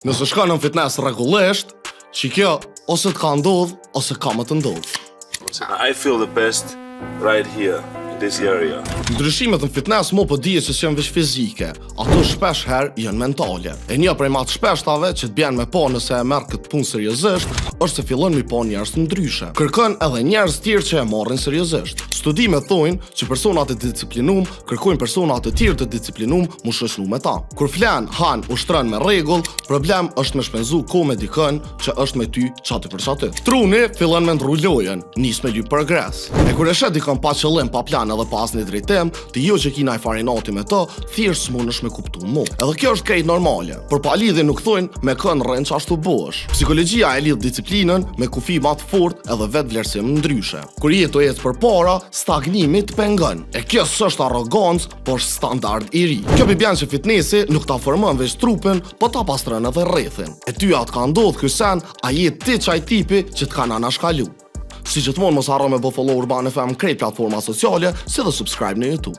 Nëse shkon në fitness rregullisht, që kjo ose të ka ndodh ose ka më të ndodh. I feel the best right here in this area. Ndryshimet në fitness mo po dihet se janë veç fizike, ato shpesh herë janë mentale. E një prej më të shpeshtave që të bjen me pa nëse e merr këtë punë seriozisht, është se fillon mi pa njerëz të ndryshe. Kërkon edhe njerëz të tjerë që e marrin seriozisht. Studimet thojnë që personat e disciplinum kërkojnë persona të tjerë të disciplinum mu shoqëru me ta. Kur flan, han, ushtron me rregull, problem është me shpenzu kohë me dikën që është me ty çati për çati. Truni fillon me ndrru lojën, nis me lyp progres. E kur e shet dikën pa qëllim, pa plan edhe pa asnjë drejtim, ti jo që kina i farinati me të, thjesht s'mundesh me kuptu mo. Edhe kjo është krejt normale, por pa lidhje nuk thojnë me kën rrën çashtu bëhesh. Psikologjia e lidh disiplinën me kufi më të fortë edhe vetë vlerësim ndryshe. Kur je të ecë përpara, stagnimi të pengon. E kjo s'është arrogancë, por standard i ri. Kjo bjen që fitnessi nuk ta formon veç trupin, po ta pastron edhe rrethin. E ty atë ka ndodhur ky sen, a je ti çaj tipi që të kanë anashkalu. Si gjithmonë mos harro me bë follow Urban FM krejt platforma sociale, si dhe subscribe në YouTube.